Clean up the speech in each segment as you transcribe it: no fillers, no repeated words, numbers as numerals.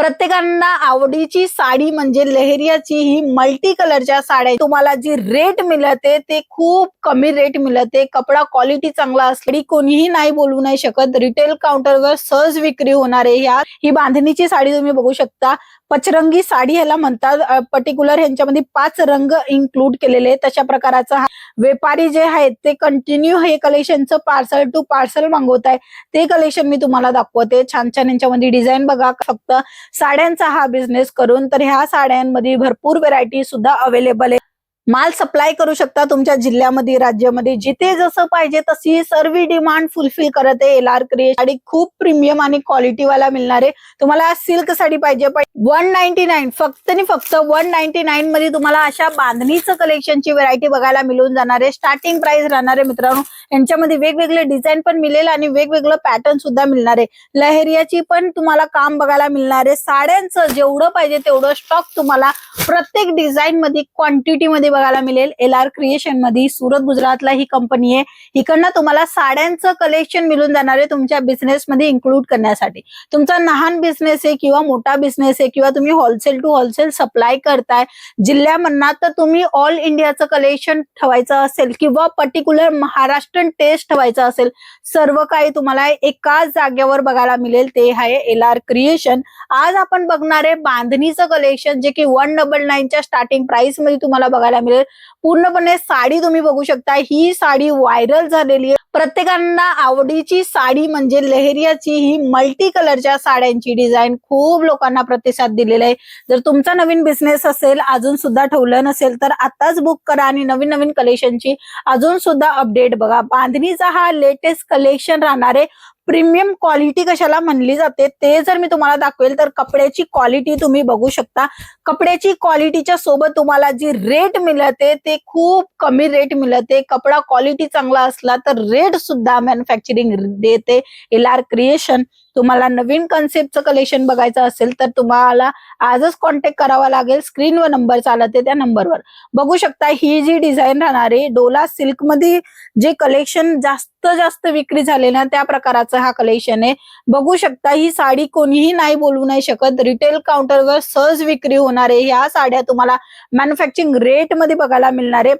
प्रत्येकांना आवडीची साडी म्हणजे लेहरियाची ही मल्टी कलरच्या साड्या तुम्हाला जी रेट मिळते ते खूप कमी रेट मिळते. कपडा क्वालिटी चांगला असली कोणीही नाही बोलू नाही शकत. रिटेल काउंटरवर सहज विक्री होणार आहे. ही बांधणीची साडी तुम्ही बघू शकता. पचरंगी साडी ह्याला म्हणतात. पर्टिक्युलर ह्यांच्यामध्ये 5 रंग इन्क्लूड केलेले आहेत. तशा प्रकारचा हा व्यापारी जे आहेत ते कंटिन्यू हे कलेक्शनचं पार्सल टू पार्सल मागवत आहे. ते कलेक्शन मी तुम्हाला दाखवते. छान छान यांच्यामध्ये डिझाईन बघा. फक्त साड्यांचा हा बिझनेस करून तर ह्या साड्यांमध्ये भरपूर व्हेरायटी सुद्धा अवेलेबल आहे. माल सप्लाय करू शकता तुमच्या जिल्ह्यामध्ये, राज्यामध्ये, जिथे जसं पाहिजे तशी सर्व डिमांड फुलफिल करत आहे LR क्रिएशन. साडी खूप प्रीमियम आणि क्वालिटी वाला मिळणार आहे. तुम्हाला सिल्क साडी पाहिजे 199 फक्त आणि फक्त 199 मध्ये तुम्हाला अशा बांधणीचं कलेक्शनची व्हेरायटी बघायला मिळून जाणार आहे. स्टार्टिंग प्राइस राहणार आहे मित्रांनो. यांच्यामध्ये वेगवेगळे डिझाईन पण मिळेल आणि वेगवेगळं पॅटर्न सुद्धा मिळणार आहे. लहेरियाची पण तुम्हाला काम बघायला मिळणार आहे. साड्यांचं जेवढं पाहिजे तेवढं स्टॉक तुम्हाला प्रत्येक डिझाईन मध्ये क्वांटिटी मध्ये बघायला मिळेल. LR क्रिएशन मध्ये सुरत गुजरातला ही कंपनी आहे. इकडनं तुम्हाला साड्यांचं कलेक्शन मिळून जाणार आहे तुमच्या बिझनेस मध्ये इन्क्लूड करण्यासाठी. तुमचा लहान बिझनेस आहे किंवा मोठा बिझनेस आहे किंवा तुम्ही होलसेल टू होलसेल सप्लाय करताय जिल्ह्यामधना, तर तुम्ही ऑल इंडियाचं कलेक्शन ठेवायचं असेल किंवा पर्टिक्युलर महाराष्ट्रीयन टेस्ट ठेवायचं असेल, सर्व काही तुम्हाला एकाच जागेवर बघायला मिळेल. ते आहे LR क्रिएशन. आज आपण बघणार आहे बांधणीचं कलेक्शन जे की 199 च्या स्टार्टिंग प्राइस मध्ये तुम्हाला बघायला मिळेल. पूर्णपणे साडी तुम्ही बघू शकता. ही साडी व्हायरल झालेली आहे. प्रत्येकांना आवडीची साडी म्हणजे लेहरियाची ही मल्टी कलरच्या साड्यांची डिझाईन खूप लोकांना प्रतिसाद दिलेला आहे. जर तुमचा नवीन बिझनेस असेल, अजून सुद्धा ठेवलं नसेल, तर आताच बुक करा आणि नवीन नवीन कलेक्शनची अजून सुद्धा अपडेट बघा. बांधणीचा हा लेटेस्ट कलेक्शन राहणार आहे. प्रीमियम क्वालिटी कशाला म्हणली जाते ते जर मी तुम्हाला दाखवेल तर कपड्याची क्वालिटी तुम्ही बघू शकता. कपड्याची क्वालिटीच्या सोबत तुम्हाला जी रेट मिळते ते खूप कमी रेट मिळते. कपडा क्वालिटी चांगला असला तर रेट सुद्धा मॅन्युफॅक्चरिंग देते LR क्रिएशन. तुम्हाला नवीन कन्सेप्टचं कलेक्शन बघायचं असेल तर तुम्हाला आजच कॉन्टॅक्ट करावा लागेल. स्क्रीनवर नंबर चालते त्या नंबरवर बघू शकता. ही जी डिझाईन राहणार आहे डोला सिल्क मध्ये जे कलेक्शन जास्त विक्री झाले ना त्या प्रकाराचं हा कलेक्शन आहे. बघू शकता ही साडी कोणीही नाही बोलू नाही शकत. रिटेल काउंटरवर सहज विक्री होणार आहे. ह्या साड्या तुम्हाला मॅन्युफॅक्चरिंग रेट मध्ये बघायला मिळणार आहे.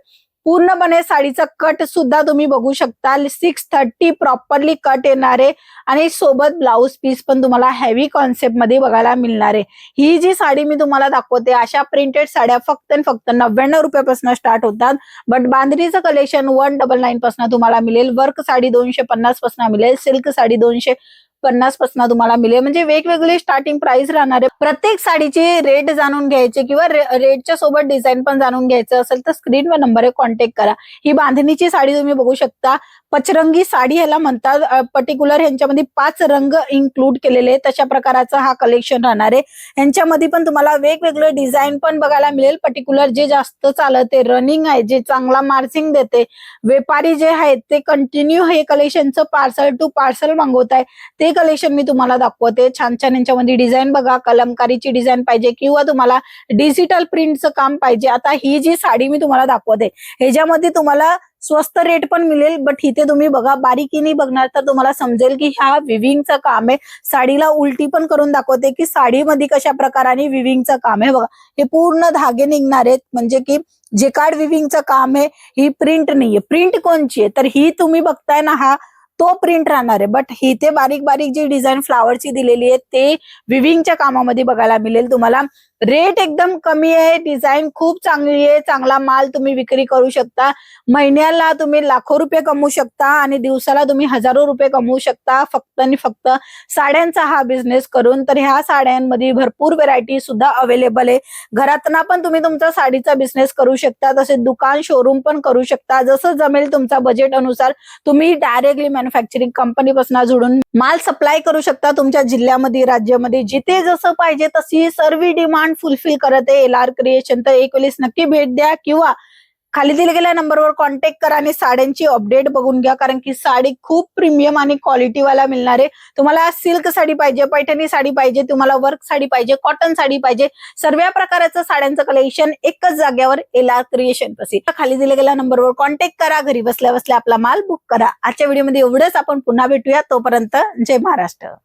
पूर्णपणे साडीचा कट सुद्धा तुम्ही बघू शकता. 630 प्रॉपरली कट येणार आहे आणि सोबत ब्लाउज पीस पण तुम्हाला हेवी कॉन्सेप्ट मध्ये बघायला मिळणार आहे. ही जी साडी मी तुम्हाला दाखवते अशा प्रिंटेड साड्या फक्त 99 रुपयापासून स्टार्ट होतात. बट बांधणीचं कलेक्शन 199 पासून तुम्हाला मिळेल. वर्क साडी 250 पासून मिळेल. सिल्क साडी 250 पासून तुम्हाला मिळेल. म्हणजे वेगवेगळी स्टार्टिंग प्राइस राहणार आहे. प्रत्येक साडीची रेट जाणून घ्यायचे किंवा रेटच्या सोबत डिझाईन पण जाणून घ्यायचं असेल तर स्क्रीनवर नंबर आहे, कॉन्टॅक्ट करा. ही बांधणीची साडी तुम्ही बघू शकता. पचरंगी साडी ह्याला म्हणतात. पर्टिक्युलर ह्यांच्यामध्ये 5 रंग इन्क्लूड केलेले आहेत. तशा प्रकारचा हा कलेक्शन राहणार आहे. ह्यांच्यामध्ये पण तुम्हाला वेगवेगळे डिझाईन पण बघायला मिळेल. पर्टिक्युलर जे जास्त चालते, रनिंग आहे, जे चांगला मार्जिंग देते, व्यापारी जे आहेत ते कंटिन्यू हे कलेक्शनचं पार्सल टू पार्सल मागवत आहे. ते कलेक्शन मी तुम्हाला दाखवते. छान छान यांच्यामध्ये डिझाईन बघा. कलमकारीची डिझाईन पाहिजे किंवा तुम्हाला डिजिटल प्रिंटचं काम पाहिजे. आता ही जी साडी मी तुम्हाला दाखवते ह्याच्यामध्ये तुम्हाला स्वस्त रेट पण मिळेल. बट इथे तुम्ही बघा बारीकीने बघणार तर तुम्हाला समजेल की ह्या विविंगचं काम आहे. साडीला उलटी पण करून दाखवते की साडीमध्ये कशा प्रकाराने विविंगचं काम आहे. बघा हे पूर्ण धागे निघणार आहेत. म्हणजे की जे कार्ड विविंगचं काम आहे. ही प्रिंट नाहीये. प्रिंट कोणची आहे तर ही तुम्ही बघताय ना, हा तो प्रिंट राहणार आहे. बट ही ते बारीक बारीक जी डिझाईन फ्लावरची दिलेली आहे ते विविंगच्या कामामध्ये बघायला मिळेल तुम्हाला. रेट एकदम कमी आहे. डिझाईन खूप चांगली आहे. चांगला माल तुम्ही विक्री करू शकता. महिन्याला तुम्ही लाखो रुपये कमवू शकता आणि दिवसाला तुम्ही हजारो रुपये कमवू शकता फक्त आणि फक्त साड्यांचा हा बिझनेस करून. तर ह्या साड्यांमध्ये भरपूर व्हेरायटी सुद्धा अवेलेबल आहे. घरातना पण तुम्ही तुमचा साडीचा बिझनेस करू शकता. तसेच दुकान शोरूम पण करू शकता. जसं जमेल तुमचा बजेट अनुसार तुम्ही डायरेक्टली मॅन्युफॅक्चरिंग कंपनीपासून जोडून माल सप्लाय करू शकता तुमच्या जिल्ह्यामध्ये, राज्यामध्ये, जिथे जसं पाहिजे तशी सर्व डिमांड फुलफिल करत आहे LR क्रिएशन. तर एक वेळेस नक्की भेट द्या किंवा खाली दिल्या गेल्या नंबरवर कॉन्टॅक्ट करा आणि साड्यांची अपडेट बघून घ्या. कारण की साडी खूप प्रीमियम आणि क्वालिटी वाला मिळणार आहे. तुम्हाला सिल्क साडी पाहिजे, पैठणी साडी पाहिजे, तुम्हाला वर्क साडी पाहिजे, कॉटन साडी पाहिजे, सर्व प्रकारचं साड्यांचं कलेक्शन एकच जागेवर LR क्रिएशन पाशी. खाली दिल्या गेल्या नंबरवर कॉन्टॅक्ट करा. घरी बसल्या बसल्या आपला माल बुक करा. आजच्या व्हिडिओमध्ये एवढंच. आपण पुन्हा भेटूया. तोपर्यंत जय महाराष्ट्र.